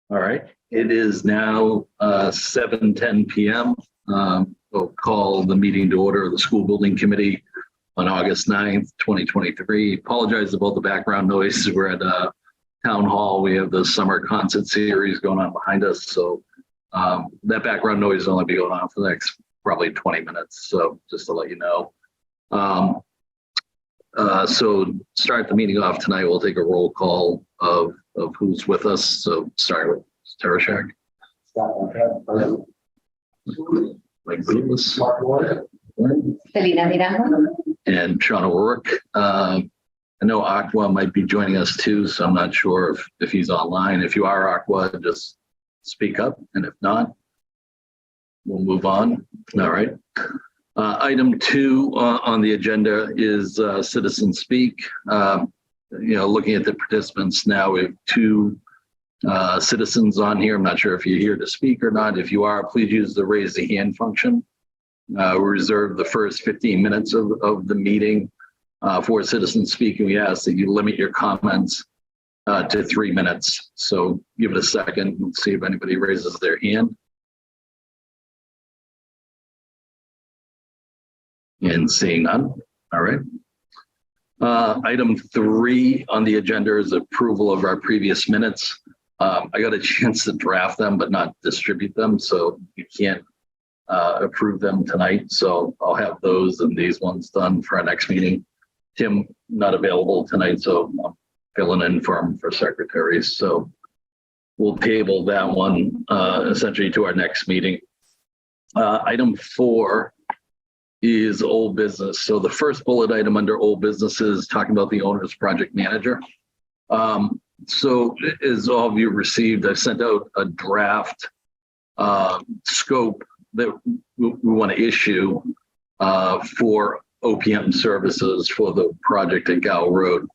All right, it is now 7:10 p.m. We'll call the meeting to order of the School Building Committee on August 9th, 2023. Apologize about the background noise. We're at Town Hall. We have the summer concert series going on behind us. So that background noise will only be going on for the next probably 20 minutes. So just to let you know. So start the meeting off tonight. We'll take a roll call of who's with us. So start with Tereshak. Mike Lewis. Selena Miranda. And Sean O'Rourke. I know Aqua might be joining us too, so I'm not sure if he's online. If you are Aqua, just speak up. And if not, we'll move on. All right. Item 2 on the agenda is citizen speak. Looking at the participants now, we have 2 citizens on here. I'm not sure if you're here to speak or not. If you are, please use the raise the hand function. We reserve the first 15 minutes of the meeting for citizen speaking. We ask that you limit your comments to 3 minutes. So give it a second and see if anybody raises their hand. And seeing none. All right. Item 3 on the agenda is approval of our previous minutes. I got a chance to draft them, but not distribute them. So you can't approve them tonight. So I'll have those and these ones done for our next meeting. Tim, not available tonight, so I'm filling in for him for secretaries. So we'll table that one essentially to our next meeting. Item 4 is old business. So the first bullet item under old business is talking about the owner's project manager. So as all of you received, I sent out a draft scope that we want to issue for OPM services for the project at Gow Road.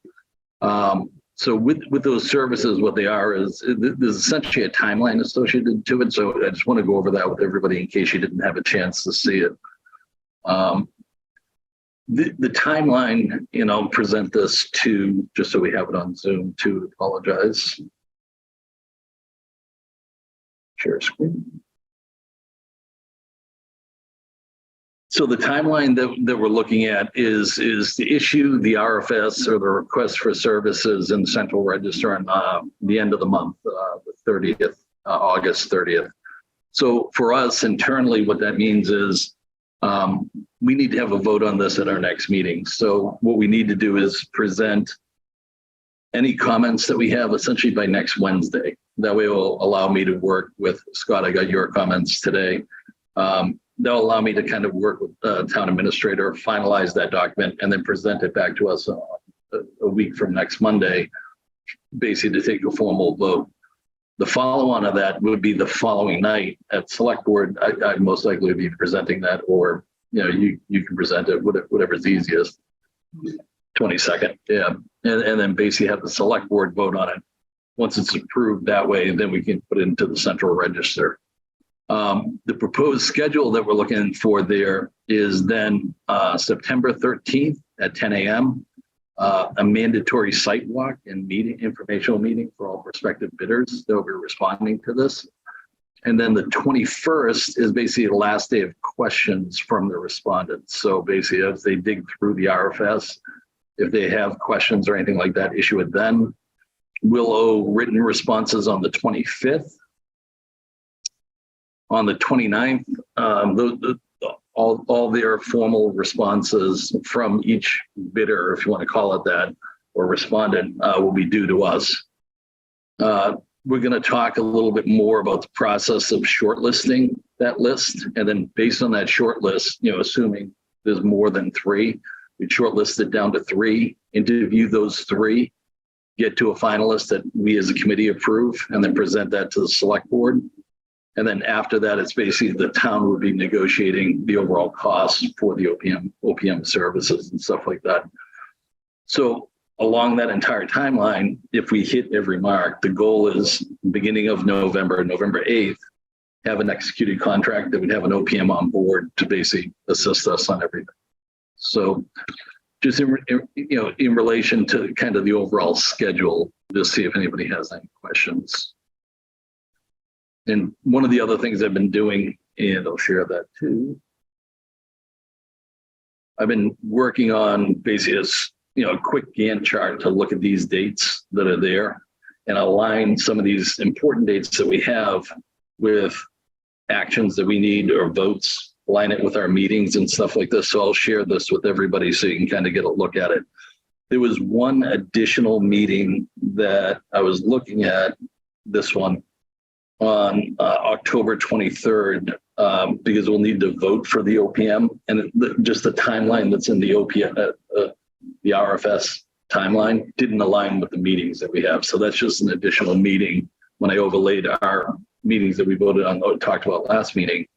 So with those services, what they are is there's essentially a timeline associated to it. So I just want to go over that with everybody in case you didn't have a chance to see it. The timeline, present this to, just so we have it on Zoom to apologize. Share screen. So the timeline that we're looking at is to issue the RFS or the request for services in the Central Register on the end of the month, the 30th, August 30th. So for us internally, what that means is we need to have a vote on this at our next meeting. So what we need to do is present any comments that we have essentially by next Wednesday. That way it will allow me to work with Scott. I got your comments today. They'll allow me to kind of work with town administrator, finalize that document, and then present it back to us a week from next Monday, basically to take a formal vote. The follow-on of that would be the following night at select board. I'd most likely be presenting that, or you can present it, whatever's easiest. 22nd, yeah, and then basically have the select board vote on it. Once it's approved that way, then we can put it into the Central Register. The proposed schedule that we're looking for there is then September 13th at 10 a.m. A mandatory site walk and informational meeting for all prospective bidders that will be responding to this. And then the 21st is basically the last day of questions from the respondents. So basically, as they dig through the RFS, if they have questions or anything like that, issue it then. We'll owe written responses on the 25th. On the 29th, all their formal responses from each bidder, if you want to call it that, or respondent, will be due to us. We're going to talk a little bit more about the process of shortlisting that list. And then based on that short list, assuming there's more than 3, we shortlist it down to 3, interview those 3, get to a finalist that we as a committee approve, and then present that to the select board. And then after that, it's basically the town would be negotiating the overall costs for the OPM services and stuff like that. So along that entire timeline, if we hit every mark, the goal is beginning of November 8th, have an executed contract that would have an OPM on board to basically assist us on everything. So just in relation to kind of the overall schedule, just see if anybody has any questions. And one of the other things I've been doing, and I'll share that too. I've been working on basically a quick Gantt chart to look at these dates that are there and align some of these important dates that we have with actions that we need or votes, align it with our meetings and stuff like this. So I'll share this with everybody so you can kind of get a look at it. There was one additional meeting that I was looking at, this one, on October 23rd, because we'll need to vote for the OPM, and just the timeline that's in the OPM, the RFS timeline didn't align with the meetings that we have. So that's just an additional meeting when I overlaid our meetings that we voted on, or talked about last meeting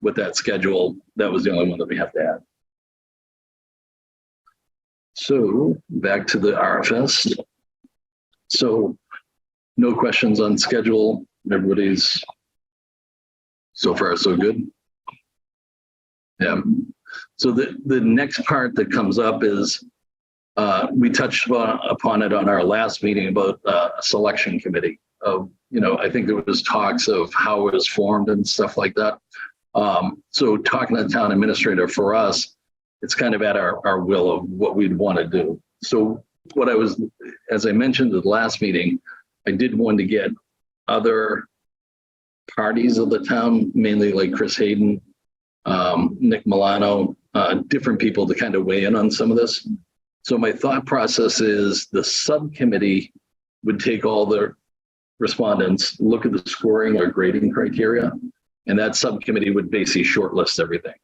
with that schedule. That was the only one that we have to add. So back to the RFS. So no questions on schedule. Everybody's so far so good. Yeah. So the next part that comes up is we touched upon it on our last meeting about a selection committee of, I think there was talks of how it was formed and stuff like that. So talking to the town administrator, for us, it's kind of at our will of what we'd want to do. So as I mentioned at the last meeting, I did want to get other parties of the town, mainly like Chris Hayden, Nick Milano, different people to kind of weigh in on some of this. So my thought process is the subcommittee would take all the respondents, look at the scoring or grading criteria, and that subcommittee would basically shortlist everything.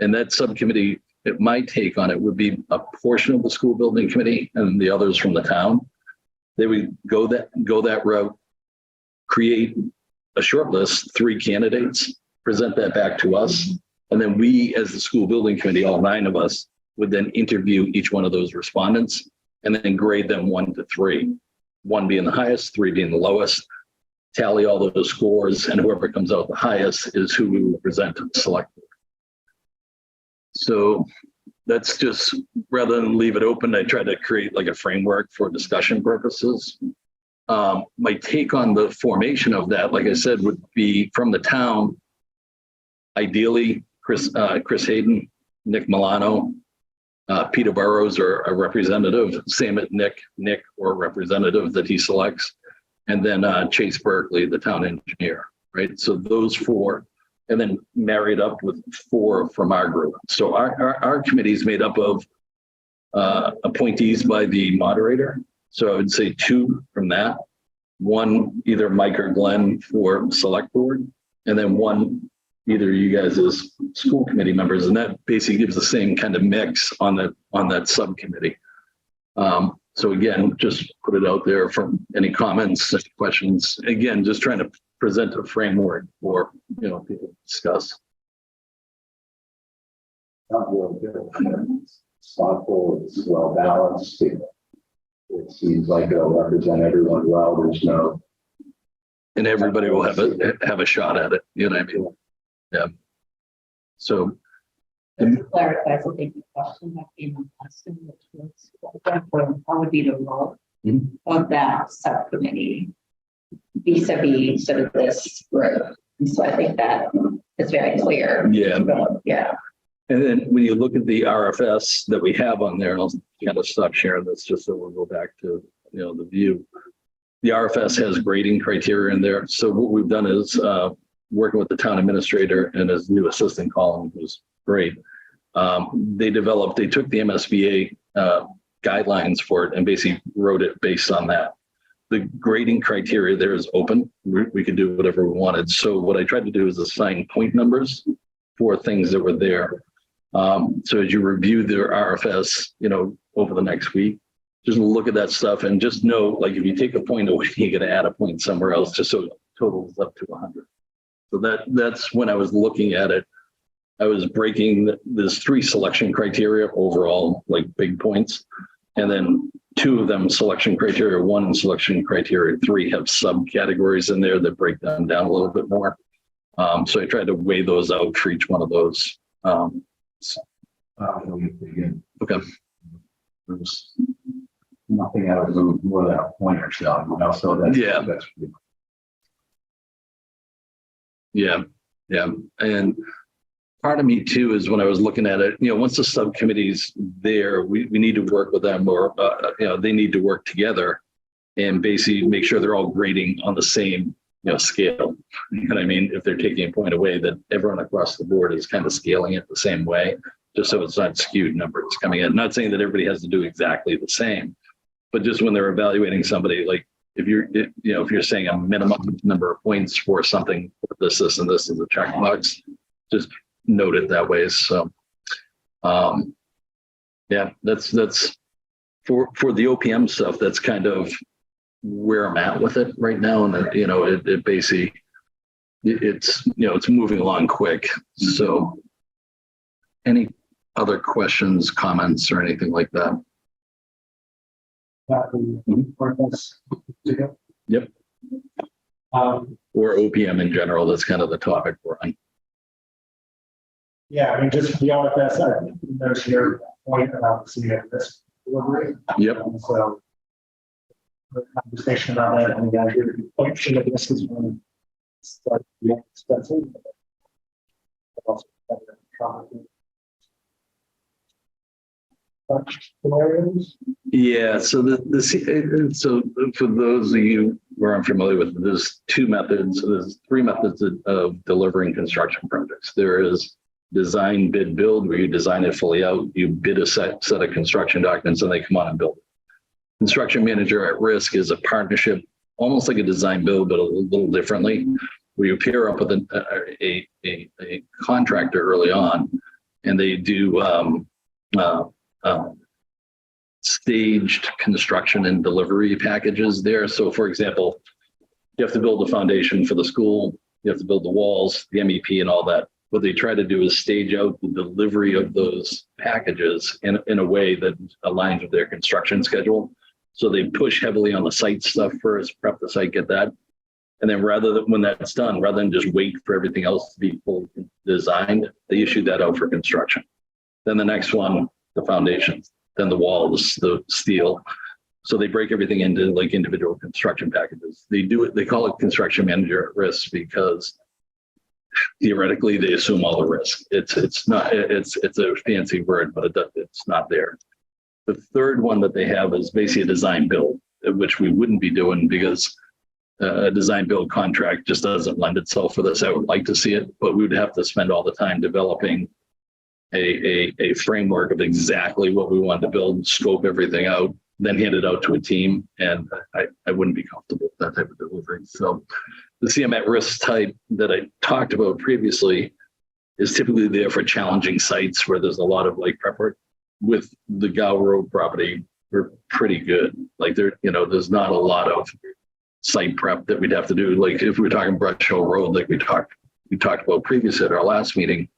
And that subcommittee, my take on it would be a portion of the school building committee and the others from the town. They would go that route, create a short list, 3 candidates, present that back to us. And then we, as the school building committee, all 9 of us, would then interview each one of those respondents and then grade them 1 to 3, 1 being the highest, 3 being the lowest, tally all those scores, and whoever comes out the highest is who we will present to the select board. So that's just, rather than leave it open, I try to create like a framework for discussion purposes. My take on the formation of that, like I said, would be from the town, ideally Chris Hayden, Nick Milano, Peter Burrows or a representative, same at Nick or a representative that he selects, and then Chase Berkeley, the town engineer, right? So those 4, and then married up with 4 from our group. So our committee is made up of appointees by the moderator. So I would say 2 from that, 1 either Mike or Glenn for select board, and then 1 either you guys as school committee members, and that basically gives the same kind of mix on that subcommittee. So again, just put it out there for any comments, any questions. Again, just trying to present a framework for people to discuss. Thoughtful, it's well balanced. It seems like it'll represent everyone well. There's no, and everybody will have a shot at it. You know what I mean? Yeah. So. Just to clarify, so the question that came up last time, which was how would be the role of that subcommittee vis-a-vis sort of this group? And so I think that is very clear. Yeah. Yeah. And then when you look at the RFS that we have on there, and I'll kind of stop sharing this just so we'll go back to the view. The RFS has grading criteria in there. So what we've done is working with the town administrator and his new assistant Colin, who's great. They took the MSBA guidelines for it and basically wrote it based on that. The grading criteria there is open. We could do whatever we wanted. So what I tried to do is assign point numbers for things that were there. So as you review their RFS, over the next week, just look at that stuff and just know, like if you take a point away, you're going to add a point somewhere else, just so it totals up to 100. So that's when I was looking at it. I was breaking, there's 3 selection criteria overall, like big points. And then 2 of them selection criteria 1 and selection criteria 3 have subcategories in there that break them down a little bit more. So I tried to weigh those out for each one of those. Okay. There's nothing out of the more than a point or so. So that's, yeah. That's Yeah, yeah. And part of me too is when I was looking at it, once the subcommittee's there, we need to work with them, or they need to work together and basically make sure they're all grading on the same scale. You know what I mean? If they're taking a point away, that everyone across the board is kind of scaling it the same way, just so it's not skewed numbers coming in. Not saying that everybody has to do exactly the same, but just when they're evaluating somebody, like if you're saying a minimum number of points for something, this, and this is a checkbox, just note it that way. So, yeah, that's for the OPM stuff. That's kind of where I'm at with it right now. And it basically, it's moving along quick. So any other questions, comments, or anything like that? Yep. Or OPM in general, that's kind of the topic we're on. Yeah, I mean, just the RFS, I noticed your point about seeing this delivery. Yep. So the conversation about that, and your point should have this is one start the expensive. But also scenarios. Yeah. So so for those of you who are unfamiliar with it, there's three methods of delivering construction projects. There is design, bid, build, where you design it fully out, you bid a set of construction documents, and they come on and build it. Construction manager at risk is a partnership, almost like a design build, but a little differently, where you pair up with a contractor early on, and they do staged construction and delivery packages there. So, for example, you have to build the foundation for the school, you have to build the walls, the MEP, and all that. What they try to do is stage out the delivery of those packages in a way that aligns with their construction schedule. So they push heavily on the site stuff first, prep the site, get that. And then when that's done, rather than just wait for everything else to be fully designed, they issue that out for construction. Then the next one, the foundations, then the walls, the steel. So they break everything into like individual construction packages. They call it construction manager at risk because theoretically they assume all the risk. It's a fancy word, but it's not there. The third one that they have is basically a design build, which we wouldn't be doing because a design build contract just doesn't lend itself for this. I would like to see it, but we would have to spend all the time developing a framework of exactly what we want to build, scope everything out, then hand it out to a team. And I wouldn't be comfortable with that type of delivery. So the CM at risk type that I talked about previously is typically there for challenging sites where there's a lot of like prep work. With the Gow Road property, we're pretty good. Like there's not a lot of site prep that we'd have to do. Like if we're talking Brush Hill Road, like we talked about previously at our last meeting,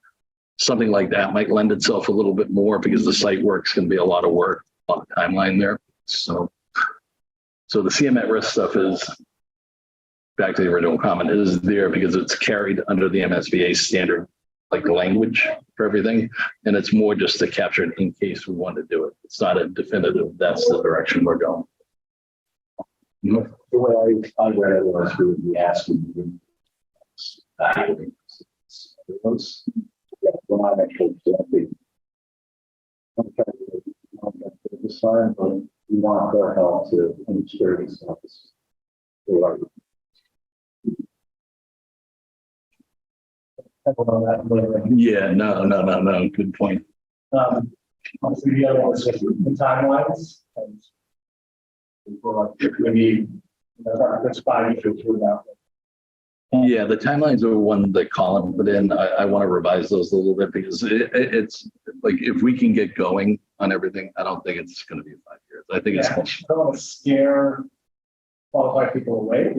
something like that might lend itself a little bit more because the site work's going to be a lot of work on the timeline there. So the CM at risk stuff is, back to the original comment, is there because it's carried under the MSBA standard, like language for everything. And it's more just to capture it in case we want to do it. It's not a definitive, that's the direction we're going. The way I read it was we would be asking you we're not actually this time, but we want their help to experience this. Yeah, no. Good point. Obviously, the other one is just the timelines. And maybe that's 5 years now. Yeah, the timelines are one that Colin put in. I want to revise those a little bit because it's like if we can get going on everything, I don't think it's going to be 5 years. I think it's. I don't want to scare qualified people away.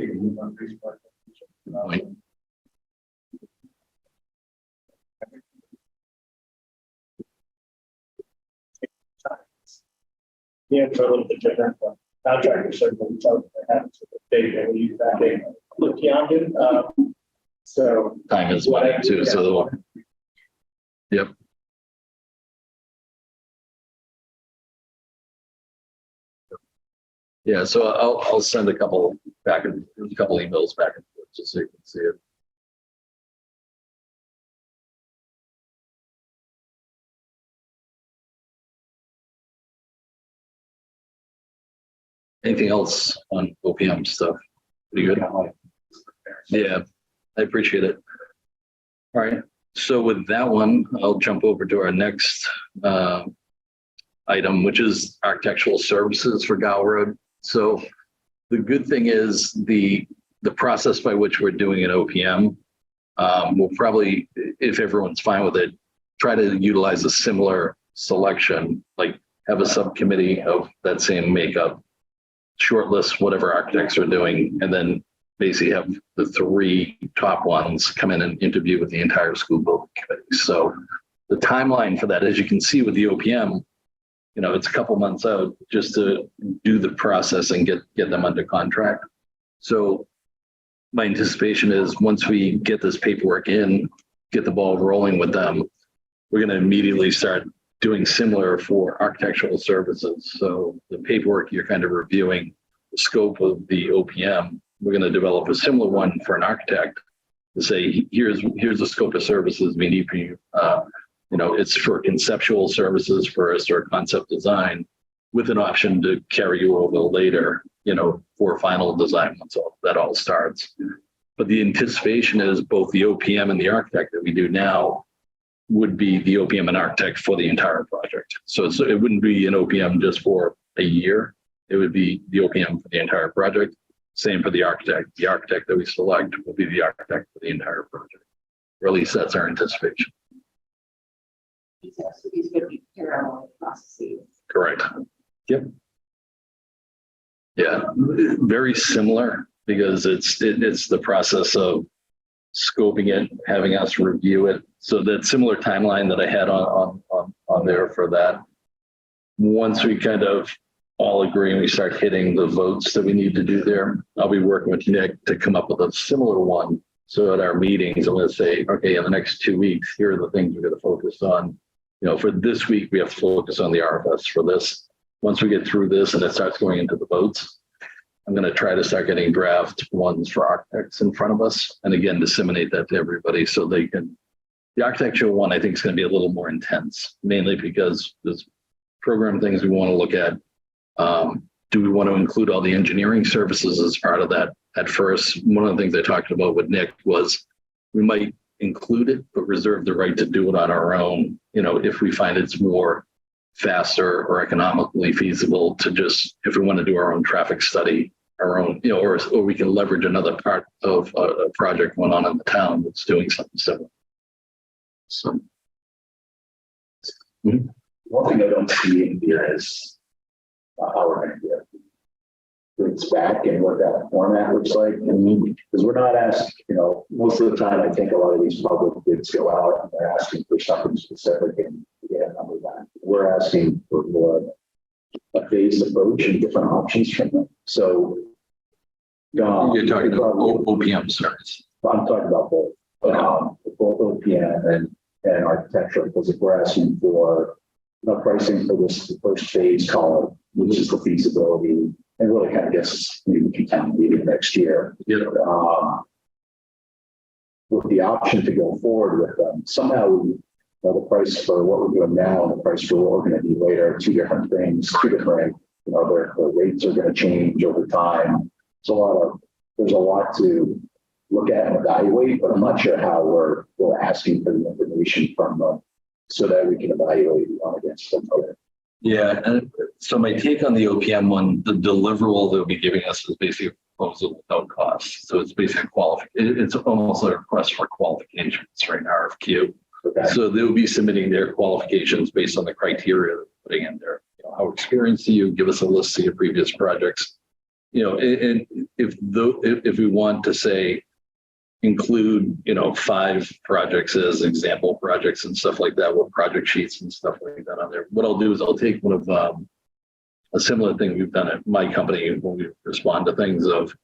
Yeah, it's a little bit different. Contractors certainly they use that data. Look beyond it. So time is money too. So yep. Yeah, so I'll send a couple emails back and forth just so you can see it. Anything else on OPM stuff? Pretty good. Yeah, I appreciate it. All right. So with that one, I'll jump over to our next item, which is architectural services for Gow Road. So the good thing is the process by which we're doing an OPM, we'll probably, if everyone's fine with it, try to utilize a similar selection, like have a subcommittee of that same makeup, shortlist whatever architects are doing, and then basically have the 3 top ones come in and interview with the entire school building committee. So the timeline for that, as you can see with the OPM, you know, it's a couple months out just to do the process and get them under contract. So my anticipation is once we get this paperwork in, get the ball rolling with them, we're going to immediately start doing similar for architectural services. So the paperwork you're kind of reviewing, the scope of the OPM, we're going to develop a similar one for an architect to say, here's the scope of services we need for you. You know, it's for conceptual services first or concept design with an option to carry you over later, you know, for final design once that all starts. But the anticipation is both the OPM and the architect that we do now would be the OPM and architect for the entire project. So it wouldn't be an OPM just for a year. It would be the OPM for the entire project. Same for the architect. The architect that we select will be the architect for the entire project. Or at least that's our anticipation. So these would be parallel processes. Correct. Yep. Yeah, very similar because it's the process of scoping it, having us review it. So that similar timeline that I had on there for that. Once we kind of all agree and we start hitting the votes that we need to do there, I'll be working with Nick to come up with a similar one. So at our meetings, I'm going to say, okay, in the next 2 weeks, here are the things we're going to focus on. You know, for this week, we have to focus on the RFS for this. Once we get through this and it starts going into the votes, I'm going to try to start getting draft ones for architects in front of us. And again, disseminate that to everybody so they can, the architectural one, I think is going to be a little more intense, mainly because there's program things we want to look at. Do we want to include all the engineering services as part of that? At first, one of the things I talked about with Nick was we might include it, but reserve the right to do it on our own. You know, if we find it's more faster or economically feasible to just, if we want to do our own traffic study, our own, you know, or we can leverage another part of a project going on in the town that's doing something similar. So. One thing I don't see in here is how we're going to get bids back and what that format looks like. Because we're not asking, you know, most of the time I think a lot of these public bids go out and they're asking for something specific and get a number back. We're asking for more a phased approach and different options from them. So you're talking about OPM service. I'm talking about both OPM and architecture, because if we're asking for pricing for this first phase column, which is the feasibility, and really kind of gets us maybe contaminated next year. Yeah. With the option to go forward with them, somehow the price for what we're doing now and the price for what we're going to do later are 2 different things, 2 different, you know, their rates are going to change over time. There's a lot to look at and evaluate, but I'm not sure how we're asking for the information from them so that we can evaluate one against another. Yeah, and so my take on the OPM one, the deliverable they'll be giving us is basically a proposal without cost. So it's basically it's almost a request for qualifications for an RFQ. Okay. So they'll be submitting their qualifications based on the criteria they're putting in there. You know, how experienced are you? Give us a list of your previous projects. You know, and if we want to say include, you know, 5 projects as example projects and stuff like that with project sheets and stuff like that on there. What I'll do is I'll take one of a similar thing we've done at my company when we respond to things of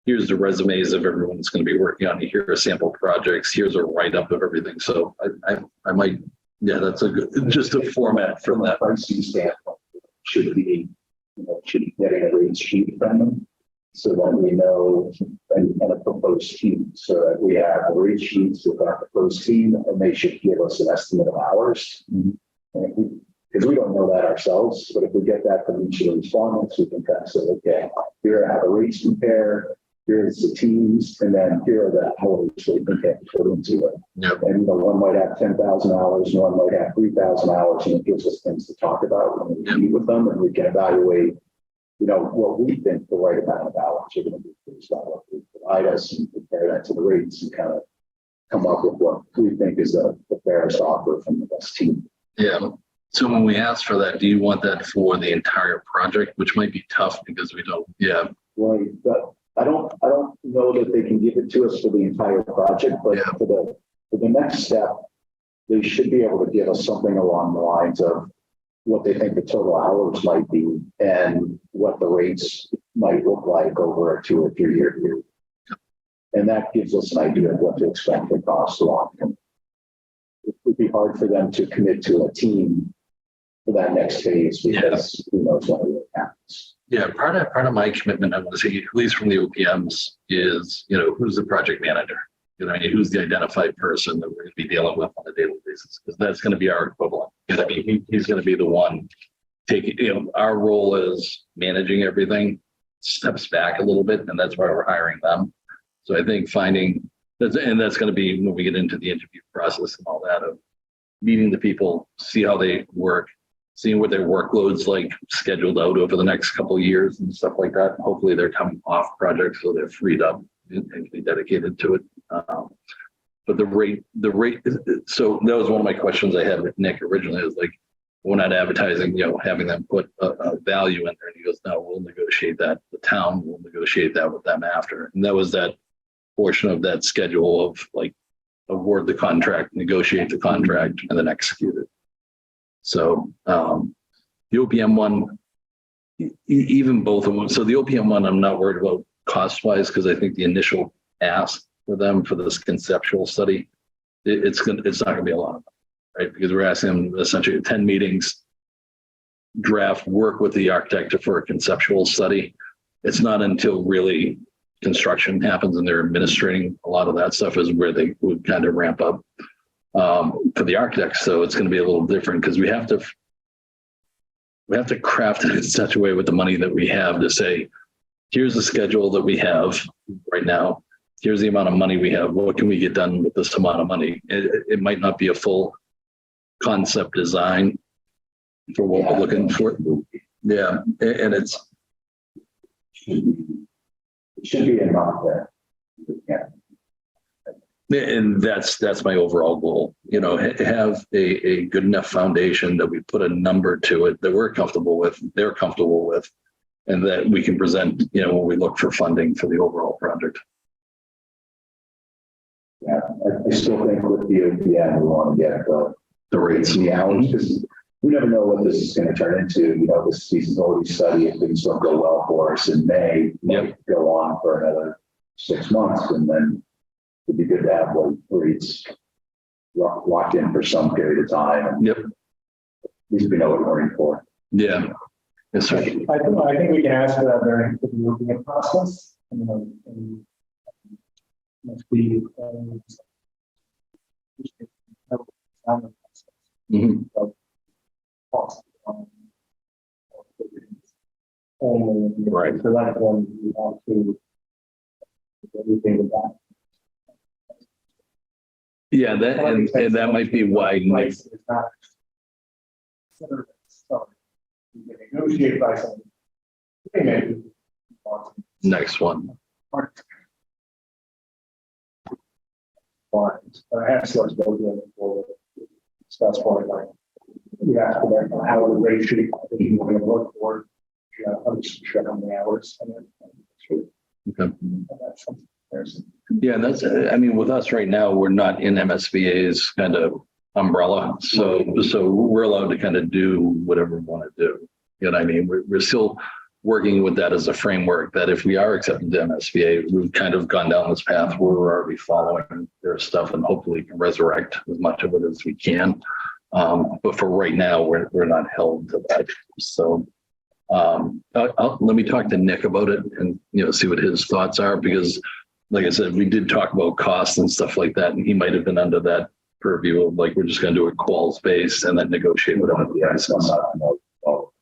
here's the resumes of everyone that's going to be working on it. Here are sample projects. Here's a write-up of everything. So I might, yeah, that's a good, just a format from that. Pricing standpoint should be getting a rate sheet from them, so that we know and a proposed team, so that we have the rate sheets with our proposed team, and they should give us an estimate of hours. And if we because we don't know that ourselves, but if we get that from each of the respondents, we can kind of say, okay, here are how the rates compare, here's the teams, and then here are the hours we can put into it. Yep. And, you know, one might have 10,000 hours, and one might have 3,000 hours, and it gives us things to talk about when we meet with them, and we can evaluate, you know, what we think the right amount of hours are going to be based on what they provide us, and compare that to the rates and kind of come up with what we think is the fairest offer from the best team. Yeah. So when we ask for that, do you want that for the entire project, which might be tough because we don't, yeah. Right, but I don't know that they can give it to us for the entire project, but Yeah. for the next step, they should be able to give us something along the lines of what they think the total hours might be and what the rates might look like over a 2 or 3 year period. And that gives us an idea of what to expect for cost long term. It would be hard for them to commit to a team for that next phase because who knows what really happens. Yeah, part of my commitment, I want to say, at least from the OPMs, is, you know, who's the project manager? You know, who's the identified person that we're going to be dealing with on a daily basis? Because that's going to be our equivalent. You know, I mean, he's going to be the one taking, you know, our role is managing everything, steps back a little bit, and that's why we're hiring them. So I think finding that's going to be when we get into the interview process and all that of meeting the people, see how they work, seeing what their workload's like scheduled out over the next couple of years and stuff like that. Hopefully they're coming off projects so they're freed up and can be dedicated to it. But the rate, so that was one of my questions I had with Nick originally, is like, we're not advertising, you know, having them put a value in there. And he goes, no, we'll negotiate that. The town will negotiate that with them after. And that was that portion of that schedule of like award the contract, negotiate the contract, and then execute it. So the OPM one, even both of them. So the OPM one, I'm not worried about cost wise, because I think the initial ask for them for this conceptual study, it's not going to be a lot of money, right? Because we're asking them essentially 10 meetings, draft, work with the architect for a conceptual study. It's not until really construction happens and they're administrating a lot of that stuff is where they would kind of ramp up. For the architects, so it's going to be a little different because we have to craft it in such a way with the money that we have to say, here's the schedule that we have right now. Here's the amount of money we have. What can we get done with this amount of money? It might not be a full concept design for what we're looking for. Yeah, and it should be enough there. Yeah. And that's my overall goal, you know, have a good enough foundation that we put a number to it that we're comfortable with, they're comfortable with, and that we can present, you know, when we look for funding for the overall project. Yeah, I still think with the OPM, we want to get the rates and the hours because we never know what this is going to turn into. You know, this feasibility study, if things don't go well for us in May, might go on for another 6 months, and then it'd be good to have like rates locked in for some period of time. And Yep. at least we know what we're in for. Yeah. Yes, sir. I think we can ask for that during the European process. And must be Mhm. Right. So that's when we have to do everything with that. Yeah, that and that might be why Nick, It's not. So you can negotiate by some. next one. But I have sort of building for discuss what like you ask for that how the rate should be we're going to look for. On the hours and then. Okay. That's something there's. Yeah, that's, I mean, with us right now, we're not in MSBA's kind of umbrella. So we're allowed to kind of do whatever we want to do. You know what I mean? We're still working with that as a framework that if we are accepted to MSBA, we've kind of gone down this path where we're already following their stuff and hopefully can resurrect as much of it as we can. But for right now, we're not held to that. So let me talk to Nick about it and, you know, see what his thoughts are, because like I said, we did talk about costs and stuff like that, and he might have been under that purview of like, we're just going to do a quals based and then negotiate with them. Yeah, it's not, well,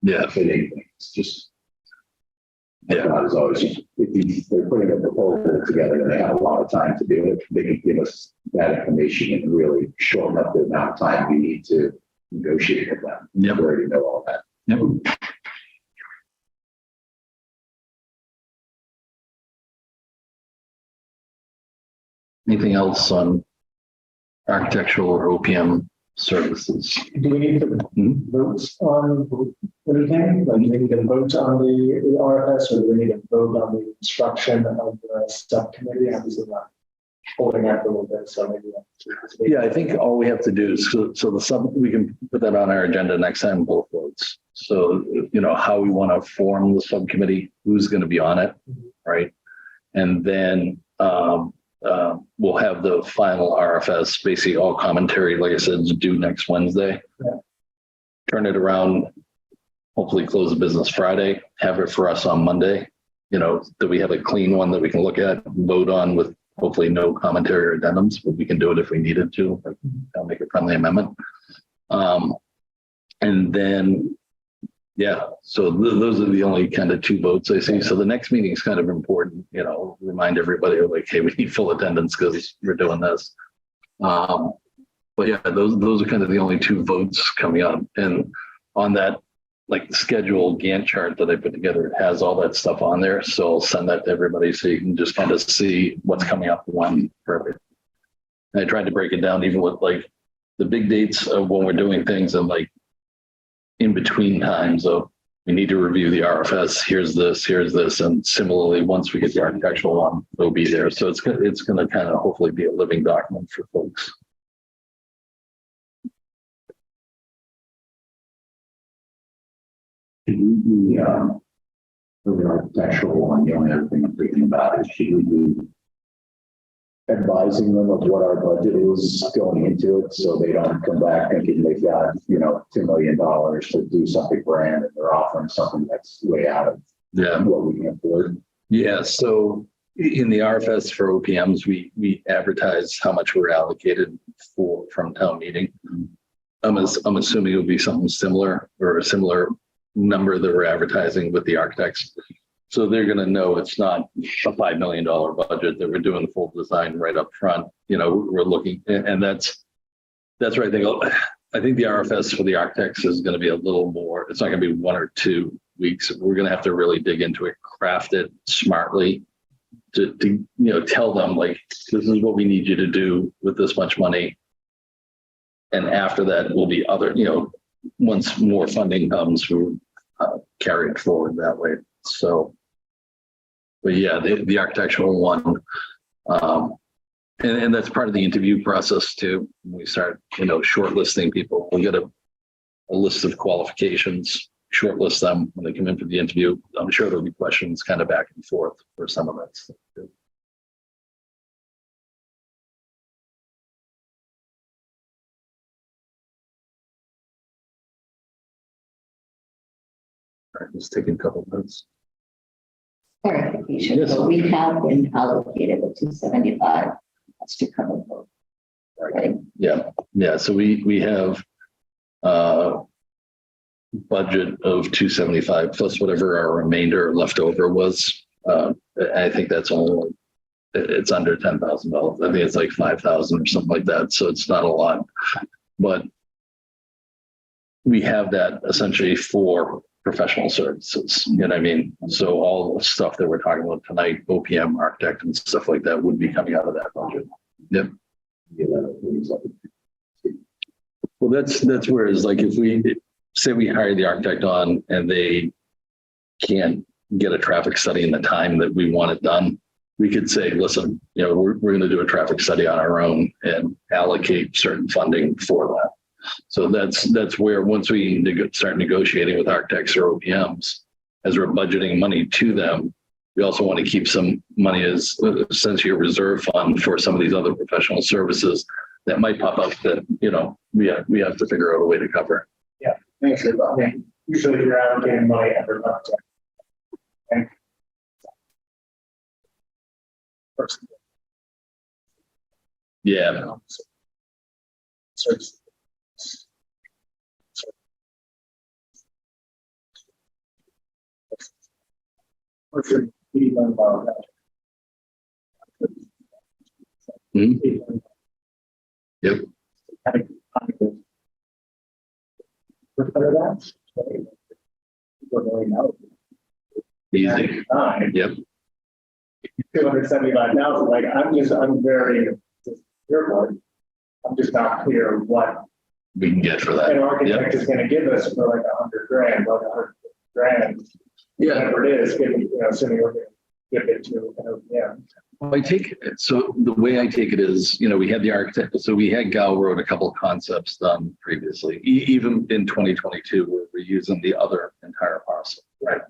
Yeah. it's just. Yeah. As always, if they're putting a proposal together and they have a lot of time to do it, they can give us that information and really shorten up the amount of time we need to negotiate with them. Yep. We already know all that. Yep. Anything else on architectural or OPM services? Do we need to vote on anything? Like, do we need to vote on the RFS, or do we need to vote on the instruction of the subcommittee? I'm just not holding that a little bit, so maybe. Yeah, I think all we have to do is, we can put that on our agenda next time, both votes. So, how we want to form the subcommittee, who's going to be on it, right? And then we'll have the final RFS, basically all commentary, like I said, is due next Wednesday. Yeah. Turn it around, hopefully close the business Friday, have it for us on Monday, that we have a clean one that we can look at, vote on with hopefully no commentary or addendums, but we can do it if we needed to, like, I'll make a friendly amendment. And then, yeah, so those are the only kind of two votes I see. So the next meeting is kind of important, remind everybody like, hey, we need full attendance because we're doing this. But yeah, those are kind of the only two votes coming up. And on that, like the schedule Gantt chart that I put together, it has all that stuff on there. So I'll send that to everybody so you can just kind of see what's coming up when perfect. And I tried to break it down even with like the big dates of when we're doing things and like in between times of we need to review the RFS. Here's this. And similarly, once we get the architectural one, it'll be there. So it's going to kind of hopefully be a living document for folks. Should we be, for the architectural one, the only other thing I'm thinking about is should we be advising them of what our budget is going into it so they don't come back thinking they've got, $2 million to do something grand and they're offering something that's way out of what we can afford. Yeah. So in the RFS for OPMs, we advertise how much we're allocated from town meeting. I'm assuming it would be something similar or a similar number that we're advertising with the architects. So they're going to know it's not a $5 million budget, that we're doing the full design right up front. We're looking, and that's right. I think the RFS for the architects is going to be a little more, it's not going to be 1 or 2 weeks. We're going to have to really dig into it, craft it smartly to tell them like, this is what we need you to do with this much money. And after that will be other, once more funding comes, we'll carry it forward that way. So, but yeah, the architectural one, and that's part of the interview process too. When we start, shortlisting people, we get a list of qualifications, shortlist them when they come in for the interview. I'm sure there'll be questions kind of back and forth for some of that stuff too. All right, just taking a couple of minutes. Clarification. Yes. So we have been allocated the 275. That's to cover both. Right. Yeah. So we have budget of 275 plus whatever our remainder left over was. I think that's only, it's under $10,000. I think it's like 5,000 or something like that. So it's not a lot, but we have that essentially for professional services. You know what I mean? So all the stuff that we're talking about tonight, OPM, architect and stuff like that would be coming out of that budget. Yep. Well, that's where it's like, if we say we hire the architect on and they can't get a traffic study in the time that we want it done, we could say, listen, we're going to do a traffic study on our own and allocate certain funding for that. So that's where once we start negotiating with architects or OPMs, as we're budgeting money to them, we also want to keep some money as essentially a reserve fund for some of these other professional services that might pop up that, we have to figure out a way to cover. Yeah, thanks. I mean, usually you're allocating money every month. Yeah. So it's- Or should we learn about that? Mhm. Yep. Prepare that. People really know. Easy. Time. Yep. 275,000, like, I'm very, your board. I'm just not clear what We can get for that. an Yep. architect is gonna give us for like 100 grand, like 100 grand. Yeah. Whatever it is, assuming we're gonna give it to, yeah. Well, I take, so the way I take it is, we had the architect, so we had Gal wrote a couple of concepts done previously, even in 2022, where we're using the other entire parcel, right?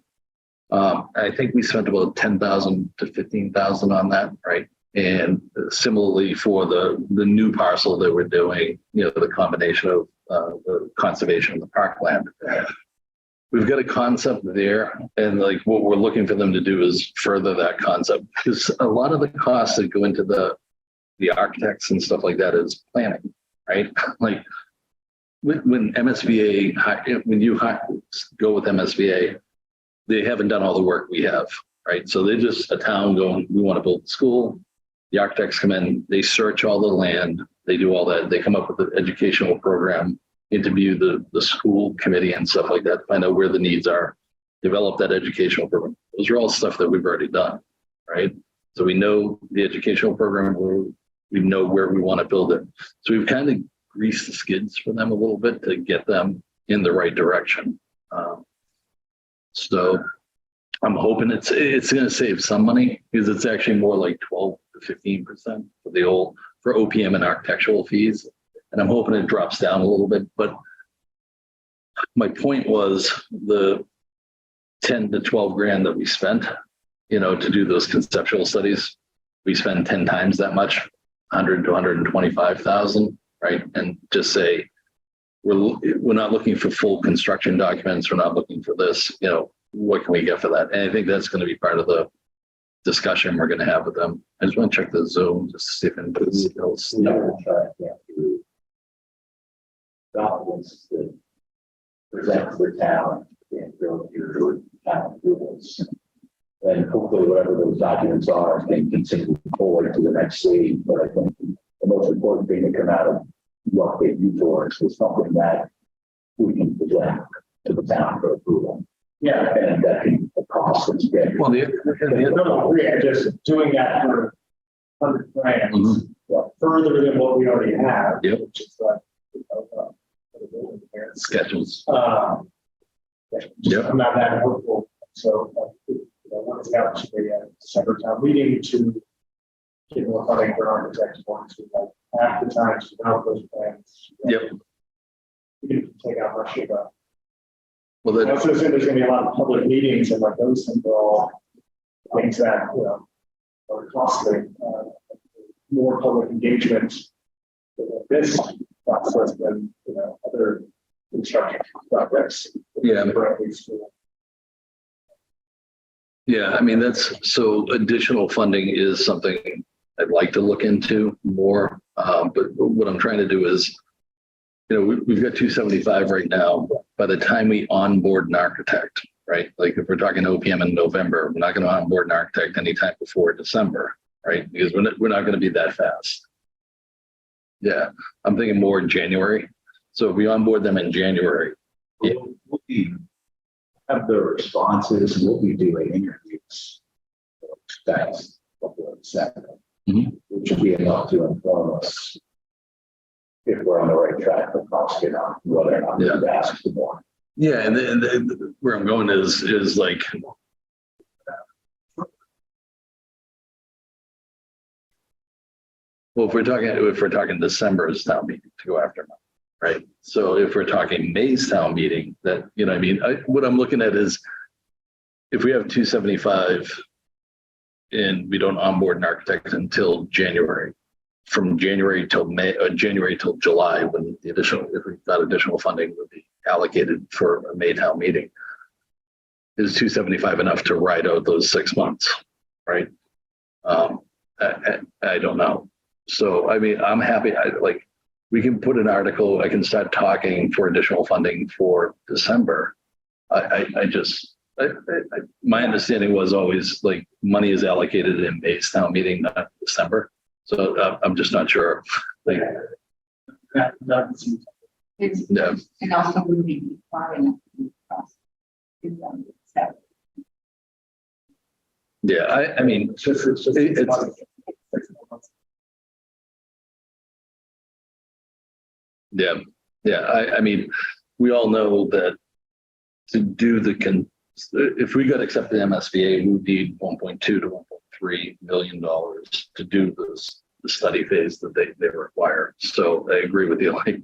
I think we spent about 10,000 to 15,000 on that, right? And similarly for the new parcel that we're doing, the combination of the conservation and the parkland. We've got a concept there, and like what we're looking for them to do is further that concept, because a lot of the costs that go into the architects and stuff like that is planning, right? Like when MSBA, when you go with MSBA, they haven't done all the work we have, right? So they're just a town going, we want to build a school. The architects come in, they search all the land, they do all that, they come up with an educational program, interview the school committee and stuff like that, find out where the needs are, develop that educational program. Those are all stuff that we've already done, right? So we know the educational program, we know where we want to build it. So we've kind of greased the skids for them a little bit to get them in the right direction. So I'm hoping it's going to save some money, because it's actually more like 12 to 15% for OPM and architectural fees. And I'm hoping it drops down a little bit. But my point was the 10 to 12 grand that we spent, to do those conceptual studies, we spend 10 times that much, 100 to 125,000, right? And just say, we're not looking for full construction documents. We're not looking for this, what can we get for that? And I think that's going to be part of the discussion we're going to have with them. I just want to check the Zoom just to see if anything else. Documents that present to the town and go through town approvals. And hopefully whatever those documents are can continue forward to the next stage. But I think the most important thing to come out of what they do for us is something that we can present to the town for approval. Yeah. And that can cost us. Well, No, yeah, just doing that for 100 grand, further than what we already have. Yep. Which is like, schedules. Just I'm not that hopeful. So, once out to the December town meeting to get more funding for architects, once we like half the time to develop those plans. Yep. We can take out much of that. Well, I that, also assume there's going to be a lot of public meetings, and like those things are all things that, are costly. More public engagement in this process than, other construction projects. Yeah. yeah, I mean, so additional funding is something I'd like to look into more. But what I'm trying to do is, we've got 275 right now. By the time we onboard an architect, right? Like if we're talking OPM in November, we're not going to onboard an architect anytime before December, right? Because we're not going to be that fast. Yeah, I'm thinking more in January. So if we onboard them in January. Yeah. We'll have the responses, and we'll be doing interviews. That's what we're saying, which will be enough to inform us if we're on the right track for cost, whether or not we ask for more. Yeah, and then where I'm going is like, well, if we're talking December's town meeting to go after, right? So if we're talking May's town meeting, that, what I'm looking at is if we have 275 and we don't onboard an architect until January, from January till May, or January till July, when if we've got additional funding would be allocated for a May town meeting, is 275 enough to ride out those 6 months, right? I don't know. So, I mean, I'm happy. We can put an article, I can start talking for additional funding for December. My understanding was always like money is allocated in May's town meeting, not December. So I'm just not sure. Like, It's, yeah, and also moving far enough across. yeah. I mean, yeah, yeah. I mean, we all know that to do if we got accepted MSBA, we would need 1.2 to 1.3 million dollars to do the study phase that they require. So I agree with you. Like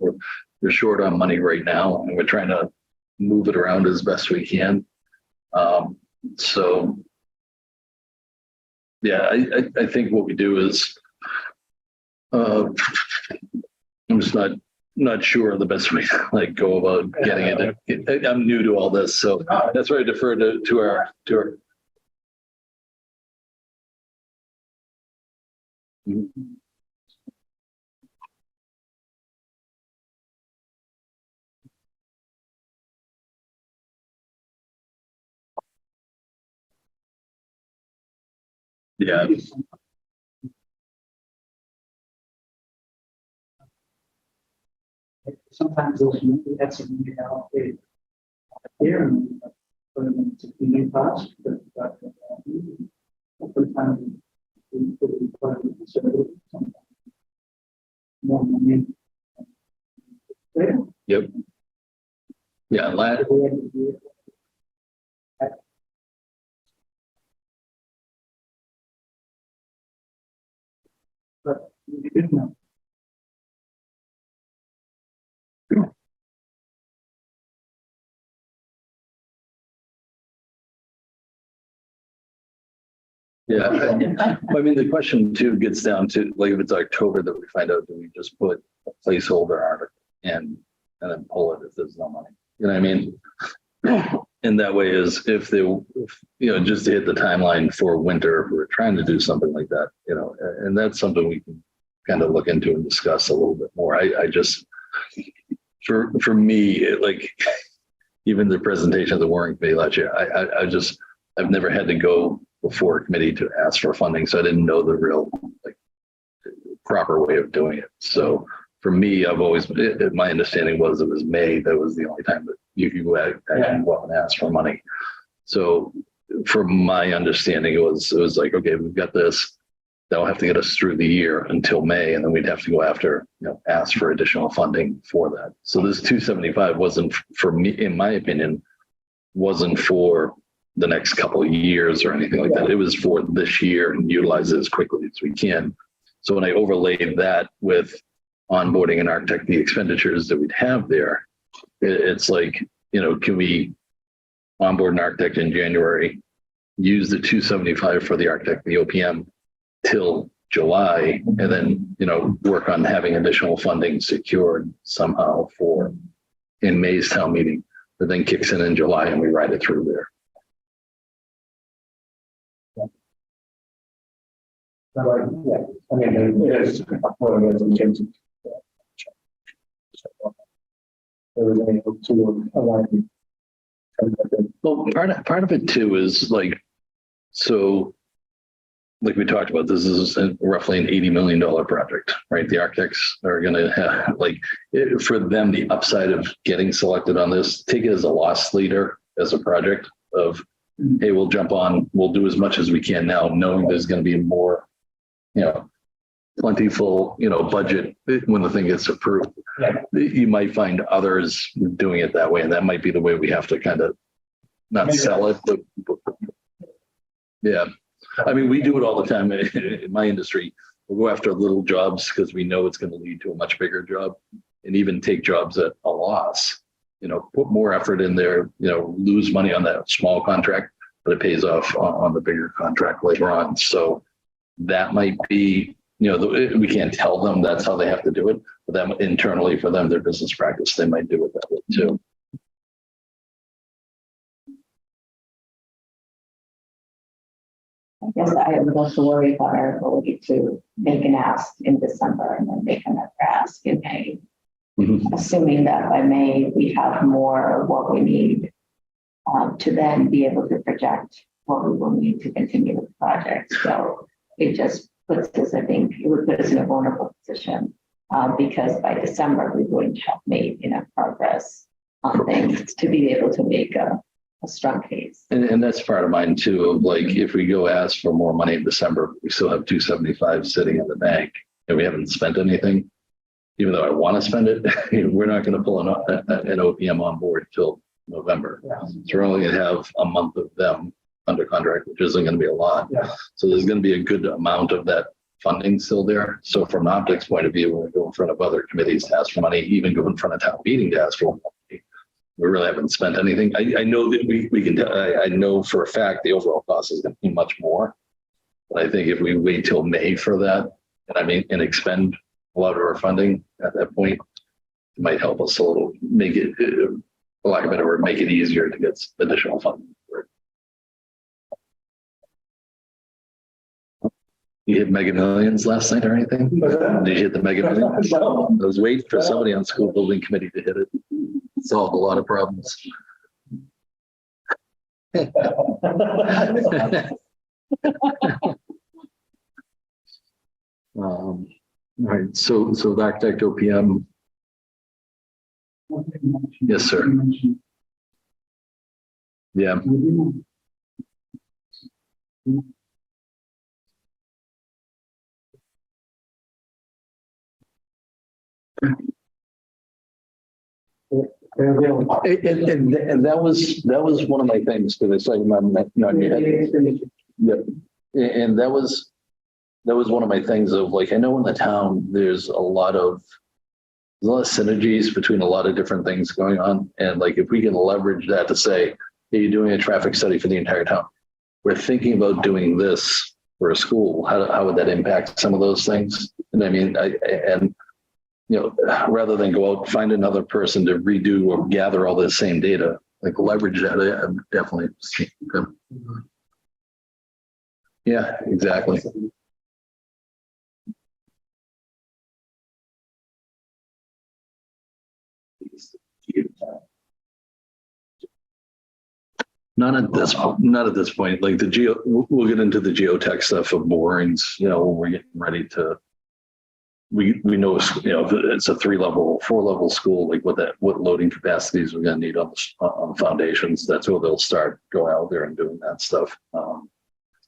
we're short on money right now, and we're trying to move it around as best we can. So yeah, I think what we do is I'm just not sure the best way to like go about getting it. I'm new to all this, so that's why I defer to our. Yeah, Sometimes those that's here and put them into the class. yep. Yeah, But you didn't know. yeah. I mean, the question too gets down to like if it's October that we find out, do we just put a placeholder article and then pull it if there's no money? You know what I mean? And that way is if just to hit the timeline for winter, if we're trying to do something like that, and that's something we can kind of look into and discuss a little bit more. I just, for me, even the presentation of the warrant committee last year, I've never had to go before a committee to ask for funding. So I didn't know the real proper way of doing it. So for me, my understanding was it was May. That was the only time that you could go out and ask for money. So from my understanding, it was like, okay, we've got this. That'll have to get us through the year until May. And then we'd have to go after, ask for additional funding for that. So this 275 wasn't for me, in my opinion, wasn't for the next couple of years or anything like that. It was for this year and utilize it as quickly as we can. So when I overlaid that with onboarding an architect, the expenditures that we'd have there, it's like, can we onboard an architect in January, use the 275 for the architect, the OPM till July, and then, work on having additional funding secured somehow for in May's town meeting, that then kicks in July and we ride it through there. Yeah, I mean, there's one of those in terms of. There was any to align. Well, part of it too is like we talked about, this is roughly an $80 million project, right? The architects are going to have for them, the upside of getting selected on this, take it as a loss leader as a project of, hey, we'll jump on, we'll do as much as we can now, knowing there's going to be more, plentiful, budget when the thing gets approved. Yeah. You might find others doing it that way. And that might be the way we have to kind of not sell it, but yeah. I mean, we do it all the time in my industry. We'll go after little jobs because we know it's going to lead to a much bigger job, and even take jobs at a loss, put more effort in there, lose money on that small contract, but it pays off on the bigger contract later on. So that might be, we can't tell them that's how they have to do it, but then internally for them, their business practice, they might do it that way too. I guess I have less to worry about our ability to make an ask in December and then make another ask in May. Mhm. Assuming that by May, we have more of what we need to then be able to project what we will need to continue the project. So it just puts us, I think, it would put us in a vulnerable position because by December, we wouldn't have made enough progress on things to be able to make a strong case. And that's part of mine too, of like, if we go ask for more money in December, we still have 275 sitting in the bank and we haven't spent anything. Even though I want to spend it, we're not going to pull an OPM on board till November. Yeah. So we're only going to have a month of them under contract, which isn't going to be a lot. Yeah. So there's going to be a good amount of that funding still there. So from an optics point of view, when we go in front of other committees to ask for money, even go in front of town meeting to ask for money, we really haven't spent anything. I know that we can, I know for a fact the overall cost is going to be much more. But I think if we wait till May for that, and expend a lot of our funding at that point, it might help us a little, make it, for lack of a better word, make it easier to get additional funding. You hit Mega Millions last night or anything? Did you hit the Mega Millions? I was waiting for somebody on school building committee to hit it. Solved a lot of problems. All right, so the architect OPM, yes, sir. Yeah, and that was one of my things, because it's like and that was one of my things of like, I know in the town, there's a lot of synergies between a lot of different things going on. And like, if we can leverage that to say, hey, you're doing a traffic study for the entire town. We're thinking about doing this for a school. How would that impact some of those things? And I mean, rather than go out, find another person to redo or gather all the same data, like leverage that, definitely. Yeah, exactly. Not at this point. Like we'll get into the geotech stuff of borings, when we're getting ready to, we know, it's a 4-level school, like what loading capacities we're going to need on the foundations. That's where they'll start going out there and doing that stuff.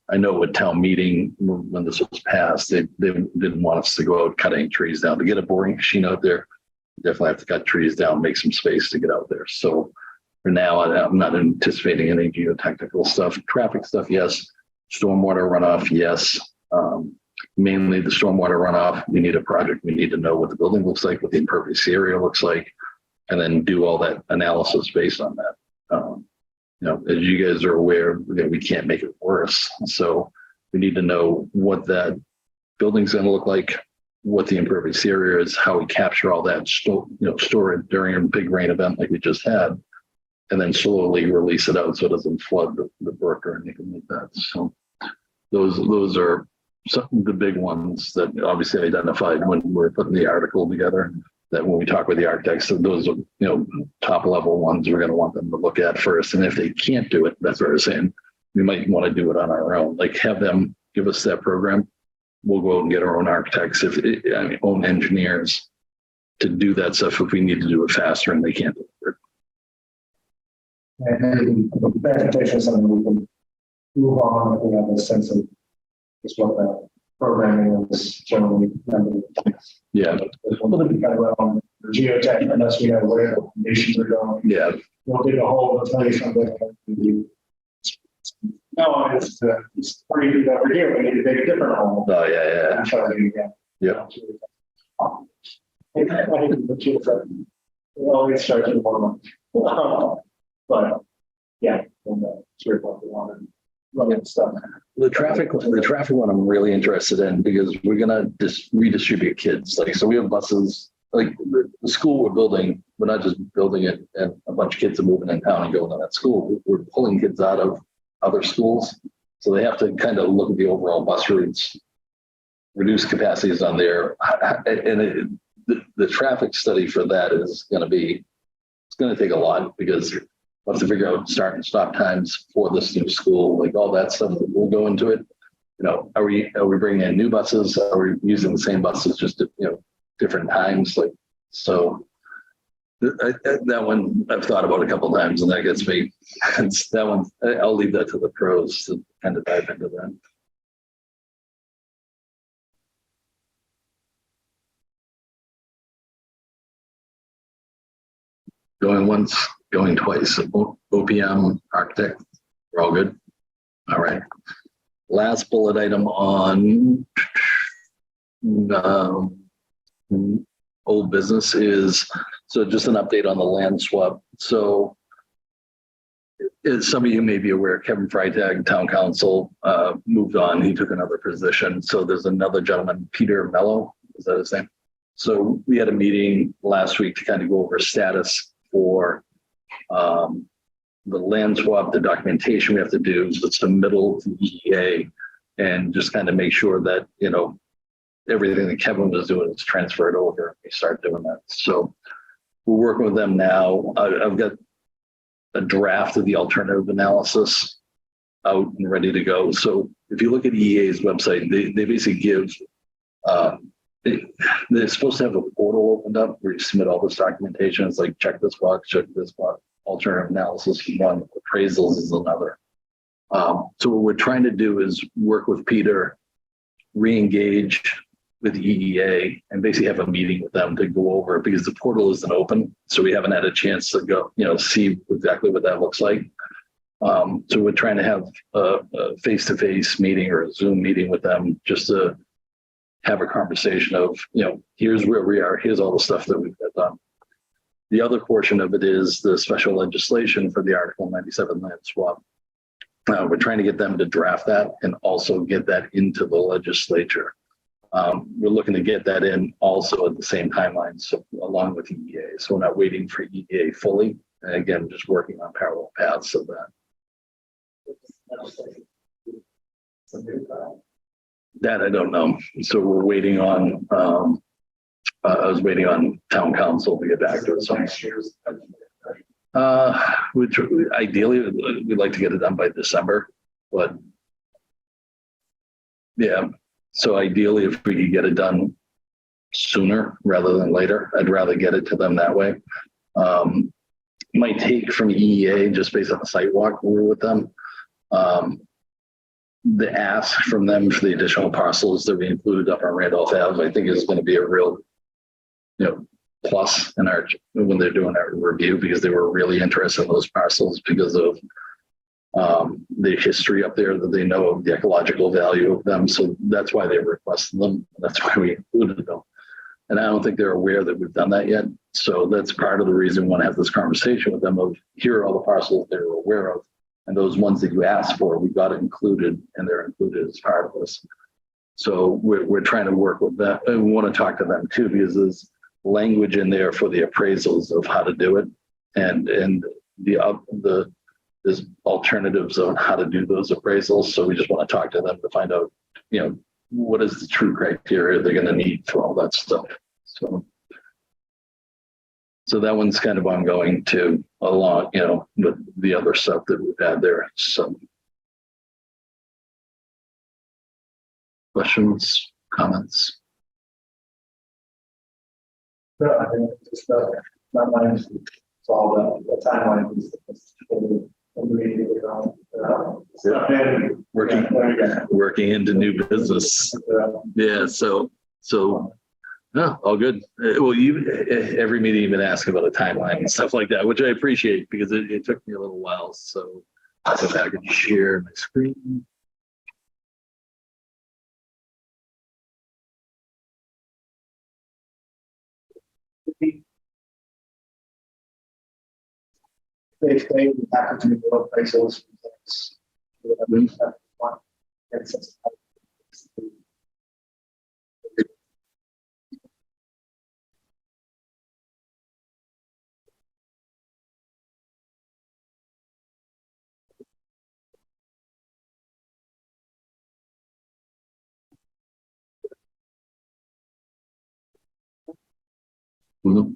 I know with town meeting, when this was passed, they didn't want us to go out cutting trees down. To get a boring machine out there, you definitely have to cut trees down, make some space to get out there. So for now, I'm not anticipating any geotechnical stuff. Traffic stuff, yes. Stormwater runoff, yes. Mainly the stormwater runoff. We need a project. We need to know what the building looks like, what the impervious area looks like, and then do all that analysis based on that. As you guys are aware, we can't make it worse. So we need to know what that building's going to look like, what the impervious area is, how we capture all that, store it during a big rain event like we just had, and then slowly release it out so it doesn't flood the brook or anything like that. So those are some of the big ones that obviously identified when we're putting the article together, that when we talk with the architects, so those are, top level ones we're going to want them to look at first. And if they can't do it, that's what we're saying. We might want to do it on our own, like have them give us that program. We'll go out and get our own architects, own engineers to do that stuff if we need to do it faster and they can't do it. And verification is something we can move on if we have a sense of just what the programming is generally. Yeah. We'll be kind of on the geotech unless we know where the foundations are going. Yeah. We'll dig a hole, we'll tell you something. No, it's 3 feet over here. We need to dig a different hole. Oh, yeah. And try to do it again. Yeah. It always starts with one. But yeah, sure what we want running stuff. The traffic one I'm really interested in, because we're gonna just redistribute kids. Like, so we have buses, like the school we're building, we're not just building it and a bunch of kids are moving in town and going to that school. We're pulling kids out of other schools. So they have to kind of look at the overall bus routes, reduce capacities on there. And the traffic study for that is going to be, it's going to take a lot because we'll have to figure out start and stop times for this new school, like all that stuff that will go into it. You know, are we bringing in new buses? Are we using the same buses, just, you know, different times? Like, so that one I've thought about a couple of times, and that gets me. It's that one. I'll leave that to the pros to kind of dive into that. Going once, going twice. OPM, architect, we're all good. All right. Last bullet item on old business is, so just an update on the land swap. So as some of you may be aware, Kevin Freitag, town council, moved on. He took another position. So there's another gentleman, Peter Mello, is that his name? So we had a meeting last week to kind of go over status for the land swap, the documentation we have to do, the submittal to EEA, and just kind of make sure that, you know, everything that Kevin was doing is transferred over. We start doing that. So we're working with them now. I've got a draft of the alternative analysis out and ready to go. So if you look at EEA's website, they basically give, they're supposed to have a portal opened up where you submit all this documentation. It's like, check this box, check this box. Alternative analysis is one, appraisals is another. So what we're trying to do is work with Peter, re-engage with EEA, and basically have a meeting with them to go over it, because the portal isn't open. So we haven't had a chance to go, you know, see exactly what that looks like. So we're trying to have a face-to-face meeting or a Zoom meeting with them just to have a conversation of, you know, here's where we are, here's all the stuff that we've got done. The other portion of it is the special legislation for the Article 97 land swap. We're trying to get them to draft that and also get that into the legislature. We're looking to get that in also at the same timeline, so along with EEA. So we're not waiting for EEA fully. And again, just working on parallel paths of that. That I don't know. So we're waiting on, I was waiting on town council to get back to us. Which ideally we'd like to get it done by December, but yeah. So ideally, if we could get it done sooner rather than later, I'd rather get it to them that way. My take from EEA, just based on the site walk we were with them, the ask from them for the additional parcels that we included up on Randolph Ave, I think is going to be a real, you know, plus in our, when they're doing our review, because they were really interested in those parcels because of the history up there, that they know of the ecological value of them. So that's why they requested them. That's why we included them. And I don't think they're aware that we've done that yet. So that's part of the reason we want to have this conversation with them of, here are all the parcels they're aware of. And those ones that you asked for, we got it included, and they're included as part of this. So we're trying to work with that. And we want to talk to them too, because there's language in there for the appraisals of how to do it. And there's alternatives on how to do those appraisals. So we just want to talk to them to find out, you know, what is the true criteria they're going to need for all that stuff. So that one's kind of ongoing too, along, you know, with the other stuff that we've had there. So questions, comments? No, I think just my mind is all the timeline is Working into new business. Yeah. So no, all good. Well, every meeting you've been asking about a timeline and stuff like that, which I appreciate, because it took me a little while. So I can share my screen. They have to do the appraisals. Mhm.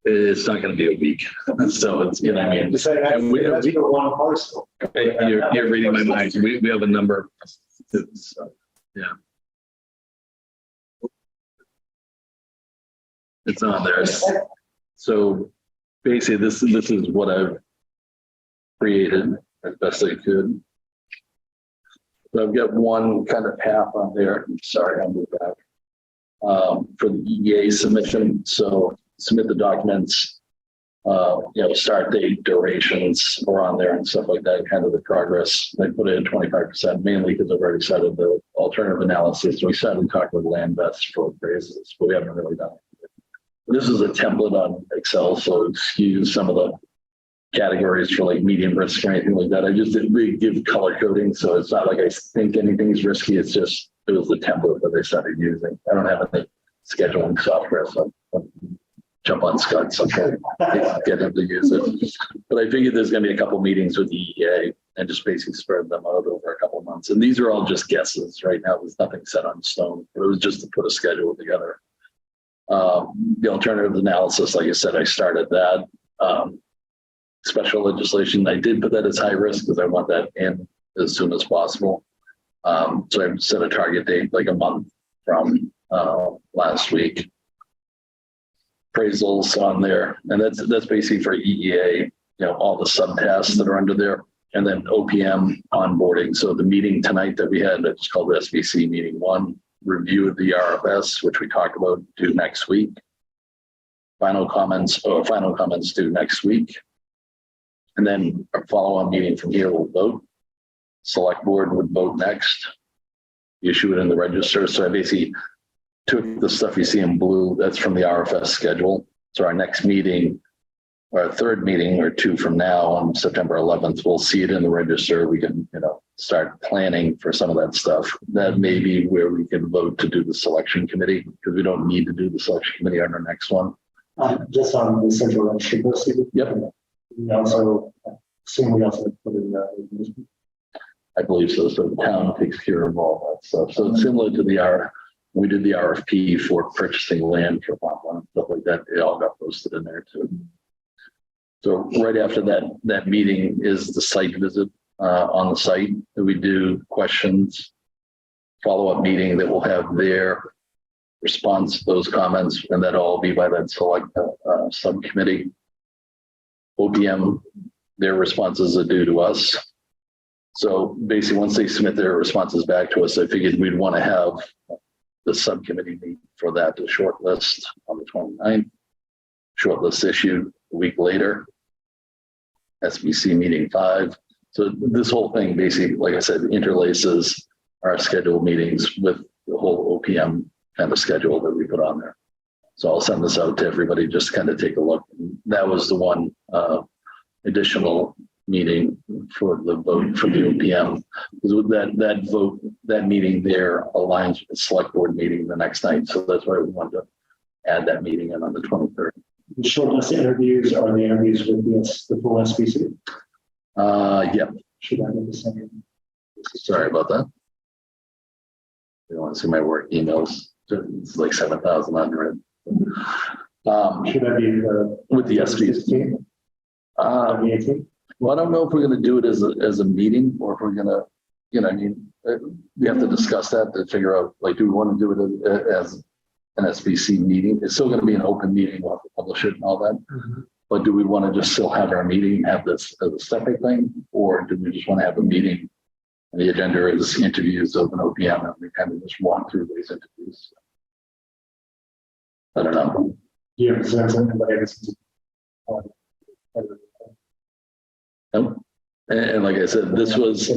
It's not going to be a week. So it's, you know, I mean, To say that's, and we- that's the one parcel. you're reading my mind. We have a number. Yeah. It's on there. So basically this is what I've created as best I could. So I've got one kind of path on there. Sorry, I'll move back. For the EEA submission. So submit the documents, start date, durations are on there and stuff like that, kind of the progress. I put in 25% mainly because I've already started the alternative analysis. We started talking with land vest for appraisals, but we haven't really done it. This is a template on Excel, so excuse some of the categories for like medium risk or anything like that. I just didn't give color coding, so it's not like I think anything's risky. It's just, it was the template that they started using. I don't have any scheduling software, so I'll jump on Scott sometime, get him to use it. But I figured there's going to be a couple meetings with the EEA and just basically spread them out over a couple of months. And these are all just guesses right now. There's nothing set on stone, but it was just to put a schedule together. The alternative analysis, like I said, I started that. Special legislation, I did put that as high risk because I want that in as soon as possible. So I set a target date like a month from last week. Appraisals on there, and that's basically for EEA, all the subtasks that are under there, and then OPM onboarding. So the meeting tonight that we had, it's called the SBC meeting 1, review of the RFS, which we talked about, due next week. Final comments due next week. And then a follow-on meeting from here will vote. Select board would vote next. Issue it in the register. So I basically took the stuff you see in blue, that's from the RFS schedule. So our next meeting, our third meeting or 2 from now on September 11th, we'll see it in the register. We can, start planning for some of that stuff. That may be where we can vote to do the selection committee, because we don't need to do the selection committee on our next one. Just on the central registry. Yep. We also assume we also put in the. I believe so. So the town takes care of all that stuff. So it's similar to we did the RFP for purchasing land for Pampa and stuff like that. It all got posted in there too. So right after that meeting is the site visit on the site. We do questions, follow-up meeting that will have their response to those comments, and that'll all be by that select subcommittee. OPM, their responses are due to us. So basically, once they submit their responses back to us, I figured we'd want to have the subcommittee meet for that to shortlist on the 29th. Shortlist issued a week later. SBC meeting 5. So this whole thing basically, like I said, interlaces our scheduled meetings with the whole OPM kind of schedule that we put on there. So I'll send this out to everybody, just kind of take a look. That was the one additional meeting for the vote for the OPM. Because with that vote, that meeting there aligns with the select board meeting the next night. So that's why we wanted to add that meeting in on the 23rd. The shortlist interviews are the interviews with the full SBC. Yeah. Should I do the same? Sorry about that. You don't want to see my work emails. It's like 7,000 unread. Should that be With the SBC? Well, I don't know if we're going to do it as a meeting, or if we're going to, we have to discuss that to figure out, like, do we want to do it as an SBC meeting? It's still going to be an open meeting. We'll have to publish it and all that. Mm-hmm. But do we want to just still have our meeting, have this as a separate thing? Or do we just want to have a meeting? And the agenda is interviews of an OPM, and we kind of just walk through these interviews. I don't know. Do you have a sense of anybody else? And like I said, this was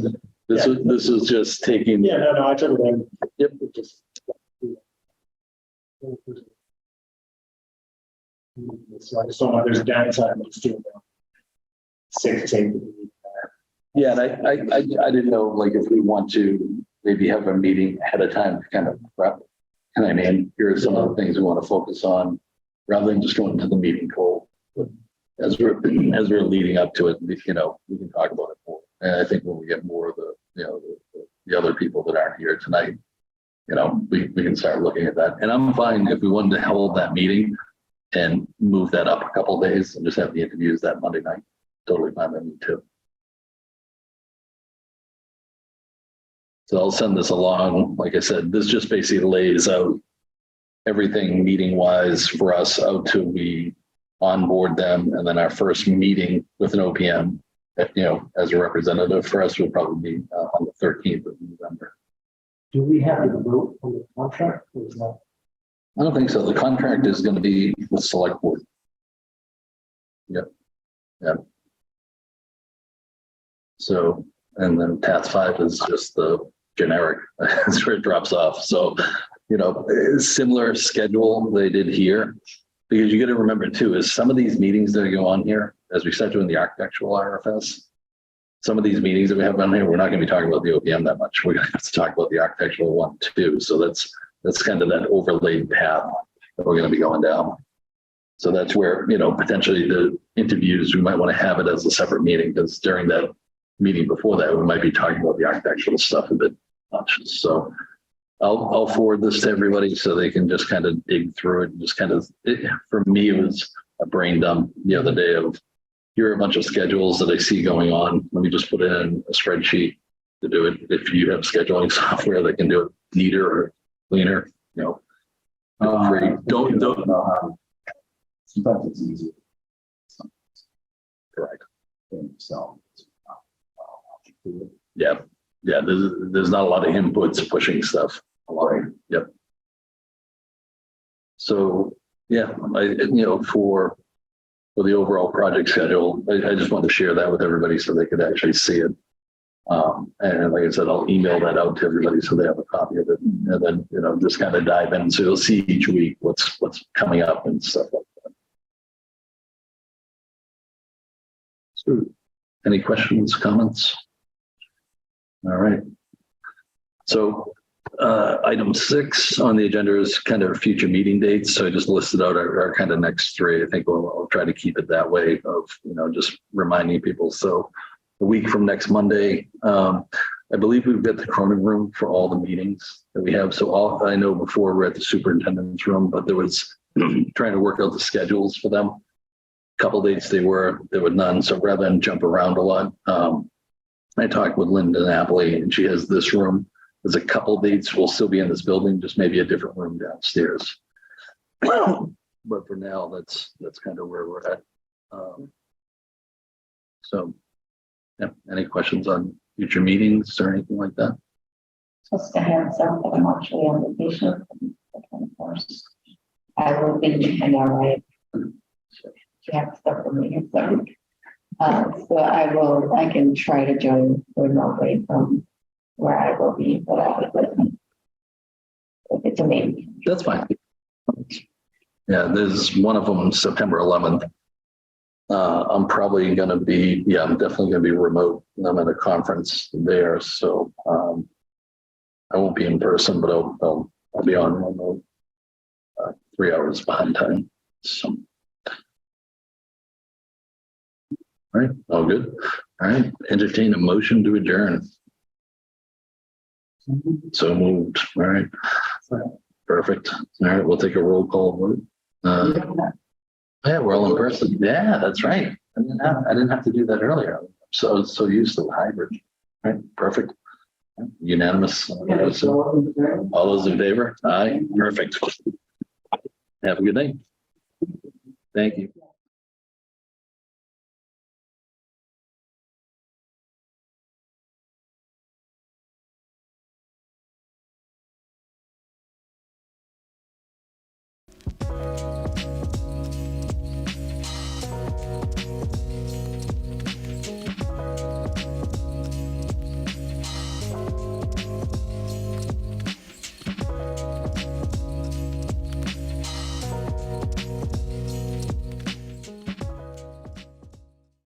just taking. Yeah, no, I took it in. Yep. So I just don't know if there's a downside to doing that. 16. Yeah, and I didn't know, like, if we want to maybe have a meeting ahead of time to kind of prep. And I mean, here are some of the things we want to focus on. rather than just going to the meeting cold. But as we're leading up to it, you know, we can talk about it more. And I think when we get more of the, you know, the other people that aren't here tonight, you know, we can start looking at that. And I'm fine if we wanted to hold that meeting and move that up a couple of days and just have the interviews that Monday night. Totally fine with me too. So I'll send this along. Like I said, this just basically lays out everything meeting wise for us out till we onboard them. And then our first meeting with an OPM, you know, as a representative for us will probably be on the 13th of November. Do we have to vote on the contract or is that? I don't think so. The contract is going to be the select board. Yep. Yep. So, and then TAS 5 is just the generic. That's where it drops off. So, you know, similar schedule they did here. Because you got to remember too, is some of these meetings that go on here, as we start doing the architectural RFS, some of these meetings that we have on here, we're not going to be talking about the OPM that much. We're going to have to talk about the architectural one too. So that's kind of that overlaid path that we're going to be going down. So that's where, you know, potentially the interviews, we might want to have it as a separate meeting because during that meeting before that, we might be talking about the architectural stuff a bit much. So I'll forward this to everybody so they can just kind of dig through it and just kind of, for me, it was a brain dump the other day of here are a bunch of schedules that I see going on. Let me just put it in a spreadsheet to do it. If you have scheduling software that can do it neater or cleaner, you know, feel free. Don't know how. Sometimes it's easy. correct. So. Yeah. Yeah. There's not a lot of inputs pushing stuff along. Yep. So yeah, you know, for the overall project schedule, I just wanted to share that with everybody so they could actually see it. And like I said, I'll email that out to everybody so they have a copy of it, and then, you know, just kind of dive in. So you'll see each week what's coming up and stuff like that. So, any questions, comments? All right. So item 6 on the agenda is kind of future meeting dates. So I just listed out our kind of next 3. I think I'll try to keep it that way of, you know, just reminding people. So a week from next Monday, I believe we've got the Cronin room for all the meetings that we have. So I know before we're at the superintendent's room, but there was trying to work out the schedules for them. A couple dates there were none. So rather than jump around a lot, I talked with Linda Napoli and she has this room. There's a couple dates will still be in this building, just maybe a different room downstairs. But for now, that's kind of where we're at. So, yeah, any questions on future meetings or anything like that? Just a heads up that I'm actually on vacation from the 21st. I will be in LA. You have stuff for me. So I can try to join remotely from where I will be, but it's amazing. That's fine. Yeah, there's one of them September 11th. I'm probably going to be, I'm definitely going to be remote. I'm at a conference there, so I won't be in person, but I'll be on remote 3 hours behind time. So. All right, all good. All right, entertain a motion to adjourn. So moved. All right, perfect. All right, we'll take a roll call vote. Yeah, we're all in person. Yeah, that's right. I didn't have to do that earlier. So used to the hybrid. All right, perfect. Unanimous. All those in favor? Aye, perfect. Have a good night. Thank you.